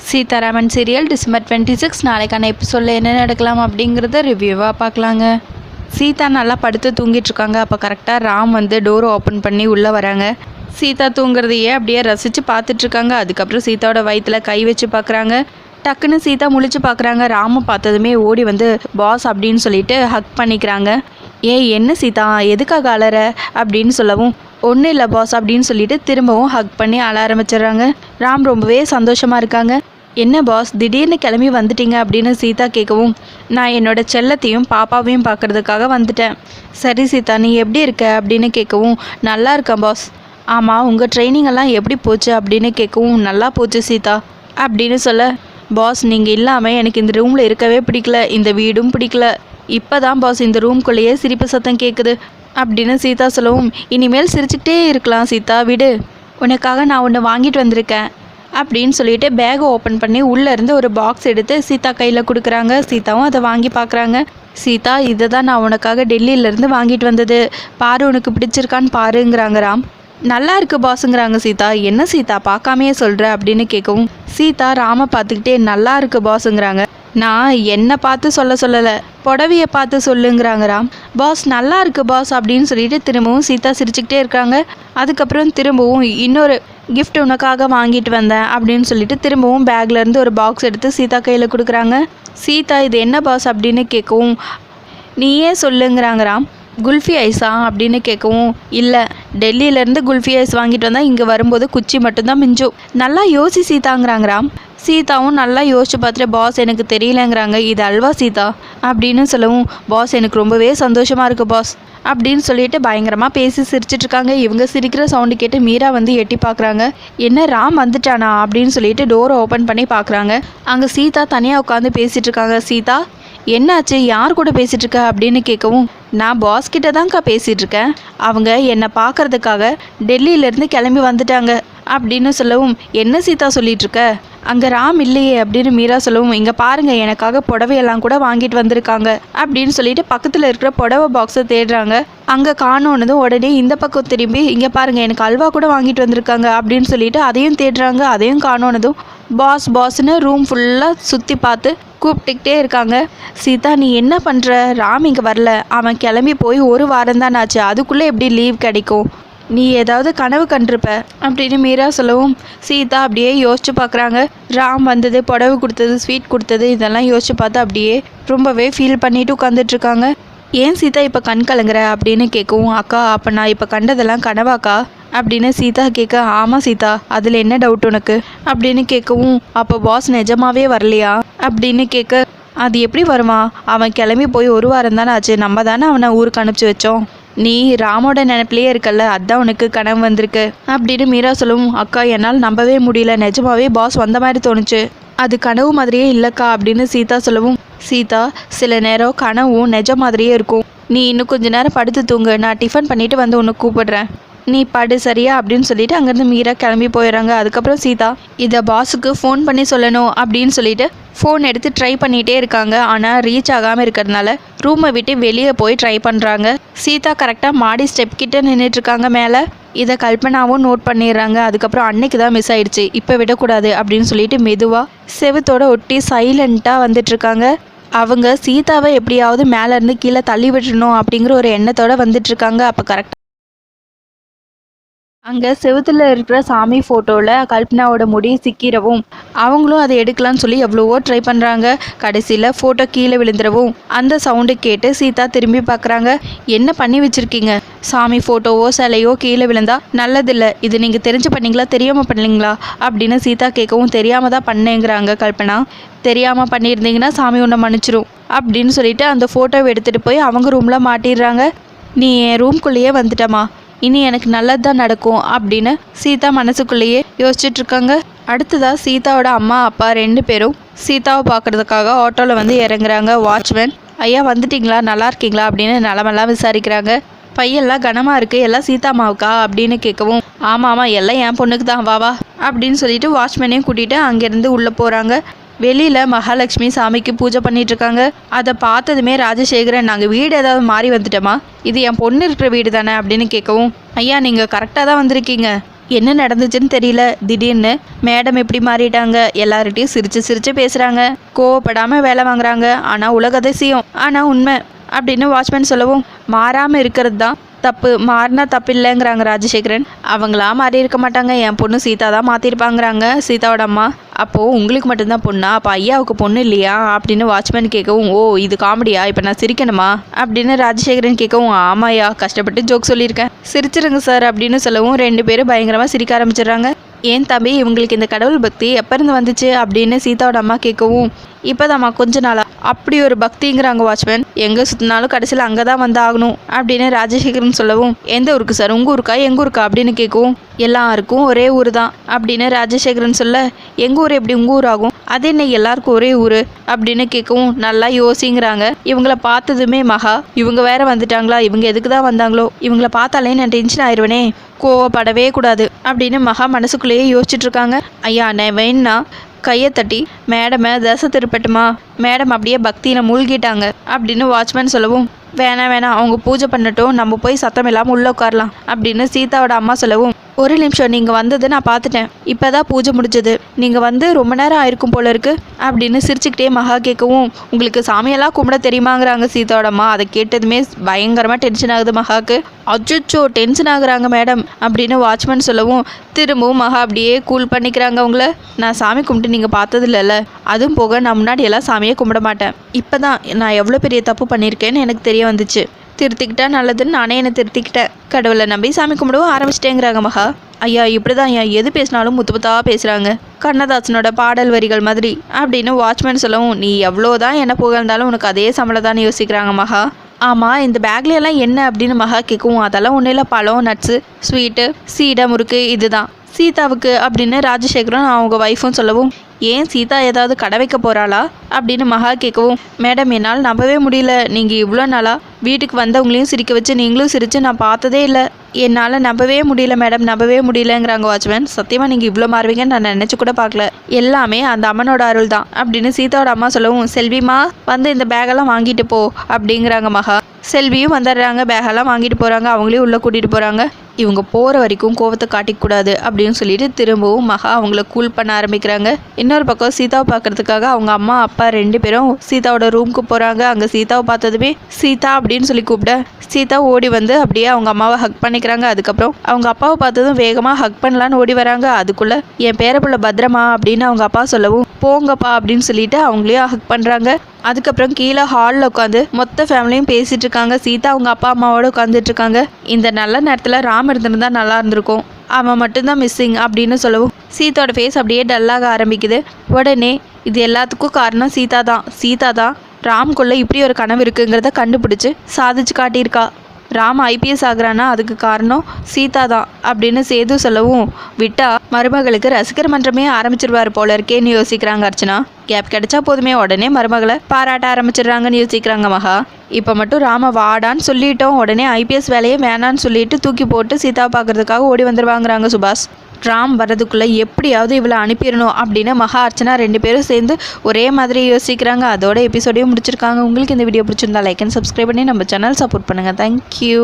Sitharaman serial December 26 நாளைக்கான எபிசோடில் என்ன நடக்கலாம் அப்படிங்கிறத ரிவ்யூவாக பார்க்கலாங்க. சீதா நல்லா படுத்து தூங்கிட்டு இருக்காங்க. அப்போ கரெக்டாக ராம் வந்து டோரை ஓப்பன் பண்ணி உள்ளே வராங்க. சீதா தூங்குறதையே அப்படியே ரசித்து பார்த்துட்ருக்காங்க. அதுக்கப்புறம் சீதாவோட வயிற்றில் கை வச்சு பார்க்குறாங்க. டக்குன்னு சீதா முழிச்சு பார்க்குறாங்க. ராம பார்த்ததுமே ஓடி வந்து பாஸ் அப்படின்னு சொல்லிட்டு ஹக் பண்ணிக்கிறாங்க. என்ன சீதா எதுக்காக அலற அப்படின்னு சொல்லவும், ஒன்றும் இல்லை பாஸ் அப்படின்னு சொல்லிட்டு திரும்பவும் ஹக் பண்ணி அழ ஆரம்பிச்சிடுறாங்க. ராம் ரொம்பவே சந்தோஷமாக இருக்காங்க. என்ன பாஸ் திடீர்னு கிளம்பி வந்துட்டீங்க அப்படின்னு சீதா கேட்கவும், நான் என்னோட செல்லத்தையும் பாப்பாவையும் பார்க்குறதுக்காக வந்துட்டேன். சரி சீதா நீ எப்படி இருக்க அப்படின்னு கேட்கவும், நல்லா இருக்கேன் பாஸ். ஆமாம் உங்கள் ட்ரைனிங்கெல்லாம் எப்படி போச்சு அப்படின்னு கேட்கவும், நல்லா போச்சு சீதா அப்படின்னு சொல்ல, பாஸ் நீங்கள் இல்லாமல் எனக்கு இந்த ரூமில் இருக்கவே பிடிக்கல, இந்த வீடும் பிடிக்கல. இப்போ தான் பாஸ் இந்த ரூம்குள்ளேயே சிரிப்பு சத்தம் கேட்குது அப்படின்னு சீதா சொல்லவும், இனிமேல் சிரிச்சுக்கிட்டே இருக்கலாம் சீதா விடு, உனக்காக நான் ஒன்று வாங்கிட்டு வந்திருக்கேன் அப்படின்னு சொல்லிட்டு பேகை ஓப்பன் பண்ணி உள்ளேருந்து ஒரு பாக்ஸ் எடுத்து சீதா கையில் கொடுக்குறாங்க. சீதாவும் அதை வாங்கி பார்க்குறாங்க. சீதா இதை தான் நான் உனக்காக டெல்லியிலேருந்து வாங்கிட்டு வந்தது, பாரு உனக்கு பிடிச்சிருக்கான்னு பாருங்கிறாங்க ராம். நல்லா இருக்கு பாஸுங்கிறாங்க சீதா. என்ன சீதா பார்க்காமையே சொல்கிற அப்படின்னு கேட்கவும், சீதா ராமை பார்த்துக்கிட்டே நல்லா இருக்கு பாஸுங்கிறாங்க. நான் என்னை பார்த்து சொல்லலை, புடவையை பார்த்து சொல்லுங்கிறாங்க ராம். பாஸ் நல்லா இருக்கு பாஸ் அப்படின்னு சொல்லிட்டு திரும்பவும் சீதா சிரிச்சுக்கிட்டே இருக்காங்க. அதுக்கப்புறம் திரும்பவும் இன்னொரு கிஃப்ட் உனக்காக வாங்கிட்டு வந்தேன் அப்படின்னு சொல்லிட்டு திரும்பவும் பேக்லேருந்து ஒரு பாக்ஸ் எடுத்து சீதா கையில் கொடுக்குறாங்க. சீதா இது என்ன பாஸ் அப்படின்னு கேட்கவும், நீயே சொல்லுங்கிறாங்க ராம். குல்ஃபி ஐஸா அப்படின்னு கேட்கவும், இல்லை டெல்லியிலேருந்து குல்ஃபி ஐஸ் வாங்கிட்டு வந்தால் இங்கே வரும்போது குச்சி மட்டும்தான் மிஞ்சும், நல்லா யோசி சீதாங்கிறாங்க ராம். சீதாவும் நல்லா யோசிச்சு பார்த்துட்டு, பாஸ் எனக்கு தெரியலங்கிறாங்க, இது அல்வா சீதா அப்படின்னு சொல்லவும், பாஸ் எனக்கு ரொம்பவே சந்தோஷமாக இருக்குது பாஸ் அப்படின்னு சொல்லிட்டு பயங்கரமாக பேசி சிரிச்சிட்ருக்காங்க. இவங்க சிரிக்கிற சவுண்டு கேட்டு மீரா வந்து எட்டி பார்க்குறாங்க. என்ன ராம் வந்துட்டானா அப்படின்னு சொல்லிட்டு டோரை ஓப்பன் பண்ணி பார்க்குறாங்க. அங்கே சீதா தனியாக உட்காந்து பேசிகிட்டு இருக்காங்க. சீதா என்னாச்சு யார் கூட பேசிகிட்டு இருக்க அப்படின்னு கேட்கவும், நான் பாஸ் கிட்ட தான்க்கா பேசிகிட்டு இருக்கேன், அவங்க என்னை பார்க்கறதுக்காக டெல்லியிலேருந்து கிளம்பி வந்துட்டாங்க அப்படின்னு சொல்லவும், என்ன சீதா சொல்லிட்டு இருக்க, அங்கே ராம் இல்லையே அப்படின்னு மீரா சொல்லவும், இங்கே பாருங்கள் எனக்காக புடவையெல்லாம் கூட வாங்கிட்டு வந்திருக்காங்க அப்படின்னு சொல்லிட்டு பக்கத்தில் இருக்கிற புடவை பாக்ஸை தேடுறாங்க. அங்கே காணோன்னதும் உடனே இந்த பக்கம் திரும்பி, இங்கே பாருங்கள் எனக்கு அல்வா கூட வாங்கிட்டு வந்திருக்காங்க அப்படின்னு சொல்லிட்டு அதையும் தேடுறாங்க. அதையும் காணோன்னதும் பாஸ் பாஸ்ன்னு ரூம் ஃபுல்லாக சுற்றி பார்த்து கூப்பிட்டுக்கிட்டே இருக்காங்க. சீதா நீ என்ன பண்ணுற, ராம் இங்கே வரல, அவன் கிளம்பி போய் ஒரு வாரம் தான் ஆச்சு, அதுக்குள்ளே எப்படி லீவ் கிடைக்கும், நீ ஏதாவது கனவு கண்டிருப்ப அப்படின்னு மீரா சொல்லவும், சீதா அப்படியே யோசிச்சு பார்க்குறாங்க. ராம் வந்தது, புடவை கொடுத்தது, ஸ்வீட் கொடுத்தது, இதெல்லாம் யோசிச்சு பார்த்து அப்படியே ரொம்பவே ஃபீல் பண்ணிட்டு உட்காந்துட்ருக்காங்க. ஏன் சீதா இப்போ கண் கலங்குற அப்படின்னு கேட்கவும், அக்கா அப்போ நான் இப்போ கண்டதெல்லாம் கனவாக்கா அப்படின்னு சீதா கேட்க, ஆமாம் சீதா அதில் என்ன டவுட் உனக்கு அப்படின்னு கேட்கவும், அப்போ பாஸ் நிஜமாவே வரலையா அப்படின்னு கேட்க, அது எப்படி வருவான், அவன் கிளம்பி போய் ஒரு வாரம் தானே ஆச்சு, நம்ம தானே அவனை ஊருக்கு அனுப்பிச்சி வச்சோம், நீ ராமோட நினைப்பிலேயே இருக்கல்ல, அதான் உனக்கு கனவு வந்திருக்கு அப்படின்னு மீரா சொல்லவும், அக்கா என்னால் நம்பவே முடியல, நிஜமாவே பாஸ் வந்த மாதிரி தோணுச்சு, அது கனவு மாதிரியே இல்லைக்கா அப்படின்னு சீதா சொல்லவும், சீதா சில நேரம் கனவும் நிஜ மாதிரியே இருக்கும், நீ இன்னும் கொஞ்ச நேரம் படுத்து தூங்கு, நான் டிஃபன் பண்ணிட்டு வந்து உன்னை கூப்பிடுறேன், நீ படு சரியா அப்படின்னு சொல்லிட்டு அங்கேருந்து மீரா கிளம்பி போயிடுறாங்க. அதுக்கப்புறம் சீதா இதை பாஸுக்கு ஃபோன் பண்ணி சொல்லணும் அப்படின்னு சொல்லிட்டு ஃபோன் எடுத்து ட்ரை பண்ணிகிட்டே இருக்காங்க. ஆனால் ரீச் ஆகாமல் இருக்கிறதுனால ரூமை விட்டு வெளியே போய் ட்ரை பண்ணுறாங்க. சீதா கரெக்டாக மாடி ஸ்டெப் கிட்ட நின்றுட்டுருக்காங்க மேலே. இதை கல்பனாவும் நோட் பண்ணிடுறாங்க. அதுக்கப்புறம் அன்னைக்கு தான் மிஸ் ஆயிடுச்சு, இப்போ விடக்கூடாது அப்படின்னு சொல்லிட்டு மெதுவாக செவுத்தோட ஒட்டி சைலண்ட்டாக வந்துட்டுருக்காங்க. அவங்க சீதாவை எப்படியாவது மேலேருந்து கீழே தள்ளி விட்டுணும் அப்படிங்கிற ஒரு எண்ணத்தோடு வந்துட்டுருக்காங்க. அப்போ கரெக்டாக அங்கே செவுத்தில் இருக்கிற சாமி ஃபோட்டோவில் கல்பனாவோட முடி சிக்கிரவும் அவங்களும் அதை எடுக்கலான்னு சொல்லி எவ்வளவோ ட்ரை பண்ணுறாங்க. கடைசியில் ஃபோட்டோ கீழே விழுந்துடவும் அந்த சவுண்டு கேட்டு சீதா திரும்பி பார்க்குறாங்க. என்ன பண்ணி வச்சுருக்கீங்க, சாமி ஃபோட்டோவோ சிலையோ கீழே விழுந்தா நல்லதில்லை, இது நீங்கள் தெரிஞ்சு பண்ணீங்களா தெரியாமல் பண்ணீங்களா அப்படின்னு சீதா கேட்கவும், தெரியாமல் தான் பண்ணேங்கிறாங்க கல்பனா. தெரியாமல் பண்ணியிருந்தீங்கன்னா சாமி உன்னை மன்னிச்சிரும் அப்படின்னு சொல்லிட்டு அந்த ஃபோட்டோவை எடுத்துகிட்டு போய் அவங்க ரூமில் மாட்டிடுறாங்க. நீ என் ரூம்குள்ளேயே வந்துட்டமா, இனி எனக்கு நல்லது தான் நடக்கும் அப்படின்னு சீதா மனசுக்குள்ளேயே யோசிச்சுட்ருக்காங்க. அடுத்ததாக சீதாவோட அம்மா அப்பா 2 பேரும் சீதாவை பார்க்குறதுக்காக ஆட்டோவில் வந்து இறங்குறாங்க. வாட்ச்மேன் ஐயா வந்துட்டிங்களா, நல்லா இருக்கீங்களா அப்படின்னு நலமெல்லாம் விசாரிக்கிறாங்க. பையெல்லாம் கனமாக இருக்குது, எல்லாம் சீதா அம்மாவுக்கா அப்படின்னு கேட்கவும், ஆமாம் எல்லாம் என் பொண்ணுக்கு தான், வா அப்படின்னு சொல்லிட்டு வாட்ச்மேனையும் கூட்டிகிட்டு அங்கேருந்து உள்ளே போகிறாங்க. வெளியில் மகாலட்சுமி சாமிக்கு பூஜை பண்ணிகிட்ருக்காங்க. அதை பார்த்ததுமே ராஜசேகரன், நாங்கள் வீடு ஏதாவது மாறி வந்துட்டோமா, இது என் பொண்ணு இருக்கிற வீடு தானே அப்படின்னு கேட்கவும், ஐயா நீங்கள் கரெக்டாக தான் வந்திருக்கீங்க, என்ன நடந்துச்சுன்னு தெரியல, திடீர்னு மேடம் எப்படி மாறிட்டாங்க, எல்லார்கிட்டையும் சிரிச்சு சிரிச்சு பேசுகிறாங்க, கோவப்படாமல் வேலை வாங்குறாங்க, ஆனால் உலக அதிசயம் ஆனால் உண்மை அப்படின்னு வாட்ச்மேன் சொல்லவும், மாறாமல் இருக்கிறது தான் தப்பு, மாறினா தப்பு இல்லைங்கிறாங்க ராஜசேகரன். அவங்களா மாறி இருக்க மாட்டாங்க, என் பொண்ணு சீதா தான் மாற்றிருப்பாங்கிறாங்க சீதாவோட அம்மா. அப்போது உங்களுக்கு மட்டும்தான் பொண்ணா, அப்போ ஐயாவுக்கு பொண்ணு இல்லையா அப்படின்னு வாட்ச்மேன் கேட்கவும், ஓ இது காமெடியா, இப்போ நான் சிரிக்கணுமா அப்படின்னு ராஜசேகரன் கேட்கவும், ஆமாயா கஷ்டப்பட்டு ஜோக் சொல்லியிருக்கேன், சிரிச்சிருங்க சார் அப்படின்னு சொல்லவும் 2 பேரும் பயங்கரமாக சிரிக்க ஆரம்பிச்சிடுறாங்க. ஏன் தம்பி இவங்களுக்கு இந்த கடவுள் பக்தி எப்போ இருந்து வந்துச்சு அப்படின்னு சீதாவோட அம்மா கேட்கவும், இப்போதாம்மா கொஞ்ச நாளா. அப்படி ஒரு பக்திங்கிறாங்க வாட்ச்மேன். எங்கே சுற்றினாலும் கடைசியில் அங்கே தான் வந்து ஆகணும் அப்படின்னு ராஜசேகரன் சொல்லவும், எந்த ஊருக்கு சார், உங்கள் ஊருக்கா எங்கள் ஊருக்கா அப்படின்னு கேட்கவும், எல்லாருக்கும் ஒரே ஊர் தான் அப்படின்னு ராஜசேகரன் சொல்ல, எங்கள் ஊர் எப்படி உங்கள் ஊர் ஆகும், அது என்ன எல்லாருக்கும் ஒரே ஊர் அப்படின்னு கேட்கவும், நல்லா யோசிங்கிறாங்க. இவங்கள பார்த்ததுமே மகா, இவங்க வேற வந்துட்டாங்களா, இவங்க எதுக்கு தான் வந்தாங்களோ, இவங்கள பார்த்தாலே நான் டென்ஷன் ஆயிடுவேனே, கோவப்படவே கூடாது அப்படின்னு மகா மனசுக்குள்ளேயே யோசிச்சுட்டு இருக்காங்க. ஐயா நான் வேணா கையை தட்டி மேடமை தசை திருப்பட்டுமா, மேடம் அப்படியே பக்தியில் மூழ்கிட்டாங்க அப்படின்னு வாட்ச்மேன் சொல்லவும், வேணாம் அவங்க பூஜை பண்ணட்டும், நம்ம போய் சத்தம் இல்லாமல் உள்ளே உட்காரலாம் அப்படின்னு சீதாவோட அம்மா சொல்லவும், ஒரு நிமிஷம், நீங்கள் வந்தது நான் பார்த்துட்டேன், இப்போ தான் பூஜை முடிஞ்சது, நீங்கள் வந்து ரொம்ப நேரம் ஆயிருக்கும் போல இருக்கு அப்படின்னு சிரிச்சுக்கிட்டே மகா கேட்கவும், உங்களுக்கு சாமியெல்லாம் கும்பிட தெரியுமாங்கிறாங்க சீதாவோட அம்மா. அதை கேட்டதுமே பயங்கரமாக டென்ஷன் ஆகுது மகாவுக்கு. அச்சோ டென்ஷன் ஆகுறாங்க மேடம் அப்படின்னு வாட்ச்மேன் சொல்லவும், திரும்பவும் மகா அப்படியே கூல் பண்ணிக்கிறாங்க அவங்கள. நான் சாமி கும்பிட்டு நீங்கள் பார்த்தது இல்லைல்ல, அதுவும் போக நான் முன்னாடி எல்லாம் சாமியே கும்பிட மாட்டேன், இப்போ தான் நான் எவ்வளோ பெரிய தப்பு பண்ணியிருக்கேன்னு எனக்கு தெரிய வந்துச்சு, திருத்திக்கிட்டா நல்லதுன்னு நானே என்னை திருத்திக்கிட்டேன், கடவுளை நம்பி சாமி கும்பிடவும் ஆரம்பிச்சிட்டேங்கிறாங்க மகா. ஐயா இப்படி தான் ஐயா எது பேசினாலும் முத்துமுத்தா பேசுகிறாங்க, கண்ணதாசனோட பாடல் வரிகள் மாதிரி அப்படின்னு வாட்ச்மேன் சொல்லவும், நீ எவ்வளோதான் என்ன புகழ்ந்தாலும் உனக்கு அதே சம்பளம் தான் யோசிக்கிறாங்க மகா. ஆமாம் இந்த பேக்லையெல்லாம் என்ன அப்படின்னு மகா கேட்கவும், அதெல்லாம் ஒன்றும் இல்லை, பழம் நட்ஸு ஸ்வீட்டு சீடை முறுக்கு இதுதான் சீதாவுக்கு அப்படின்னு ராஜசேகரன் அவங்க ஒய்ஃபும் சொல்லவும், ஏன் சீதா ஏதாவது கடை வைக்க போகிறாளா அப்படின்னு மகா கேட்கவும், மேடம் என்னால் நம்பவே முடியல, நீங்கள் இவ்வளோ நாளாக வீட்டுக்கு வந்தவங்களையும் சிரிக்க வச்சு நீங்களும் சிரித்து நான் பார்த்ததே இல்லை, என்னால் நம்பவே முடியல மேடம், நம்பவே முடியலங்கிறாங்க வாட்ச்மேன். சத்தியமாக நீங்கள் இவ்வளோ மாறுவீங்கன்னு நான் நினச்சி கூட பார்க்கல, எல்லாமே அந்த அம்மனோட அருள் தான் அப்படின்னு சீதாவோட அம்மா சொல்லவும், செல்விமா வந்து இந்த பேகெல்லாம் வாங்கிட்டு போ அப்படிங்கிறாங்க மகா. செல்வியும் வந்துடுறாங்க, பேகெல்லாம் வாங்கிட்டு போகிறாங்க, அவங்களையும் உள்ளே கூட்டிகிட்டு போகிறாங்க. இவங்க போகிற வரைக்கும் கோவத்தை காட்டிக்கூடாது அப்படின்னு சொல்லிட்டு திரும்பவும் மகா அவங்கள கூல் பண்ண ஆரம்பிக்கிறாங்க. இன்னொரு பக்கம் சீதாவை பார்க்கறதுக்காக அவங்க அம்மா அப்பா 2 பேரும் சீதாவோட ரூமுக்கு போகிறாங்க. அங்கே சீதாவை பார்த்ததுமே சீதா அப்படின்னு சொல்லி கூப்பிட சீதா ஓடி வந்து அப்படியே அவங்க அம்மாவை ஹக் பண்ணிக்கிறாங்க. அதுக்கப்புறம் அவங்க அப்பாவை பார்த்ததும் வேகமாக ஹக் பண்ணலான்னு ஓடி வராங்க. அதுக்குள்ளே என் பேரப்புள்ள பத்திரமா அப்படின்னு அவங்க அப்பா சொல்லவும், போங்கப்பா அப்படின்னு சொல்லிட்டு அவங்களையும் ஹக் பண்ணுறாங்க. அதுக்கப்புறம் கீழே ஹாலில் உட்காந்து மொத்த ஃபேமிலியும் பேசிகிட்டு இருக்காங்க. சீதா அவங்க அப்பா அம்மாவோட உட்காந்துட்டு இருக்காங்க. இந்த நல்ல நேரத்தில் ராம் இருந்திருந்தா நல்லா இருந்திருக்கும், அவன் மட்டும்தான் மிஸ்ஸிங் அப்படின்னு சொல்லவும் சீதாவோட ஃபேஸ் அப்படியே டல்லாக ஆரம்பிக்குது. உடனே இது எல்லாத்துக்கும் காரணம் சீதா தான் ராம்குள்ளே இப்படி ஒரு கனவு இருக்குங்கிறத கண்டுபிடிச்சி சாதிச்சு காட்டியிருக்கா. ராம் ஐபிஎஸ் ஆகுறானா அதுக்கு காரணம் சீதா தான் அப்படின்னு சேது சொல்லவும், விட்டா மருமகளுக்கு ரசிகர் மன்றமே ஆரம்பிச்சிருவார் போல இருக்கேன்னு யோசிக்கிறாங்க அர்ச்சனா. கேப் கிடைச்சா போதுமே உடனே மருமகளை பாராட்ட ஆரம்பிச்சிடுறாங்கன்னு யோசிக்கிறாங்க மகா. இப்போ மட்டும் ராம வாடான்னு சொல்லிட்டோம், உடனே ஐபிஎஸ் வேலையே வேணான்னு சொல்லிட்டு தூக்கி போட்டு சீதாவை பார்க்கறதுக்காக ஓடி வந்துடுவாங்கிறாங்க சுபாஷ். ராம் வர்றதுக்குள்ளே எப்படியாவது இவளை அனுப்பிடணும் அப்படின்னு மகா அர்ச்சனா 2 பேரும் சேர்ந்து ஒரே மாதிரி யோசிக்கிறாங்க. அதோட எபிசோடையும் முடிச்சிருக்காங்க. உங்களுக்கு இந்த வீடியோ பிடிச்சிருந்தா லைக் அண்ட் சப்ஸ்கிரைப் பண்ணி நம்ம சேனல் சப்போர்ட் பண்ணுங்கள். தேங்க்யூ.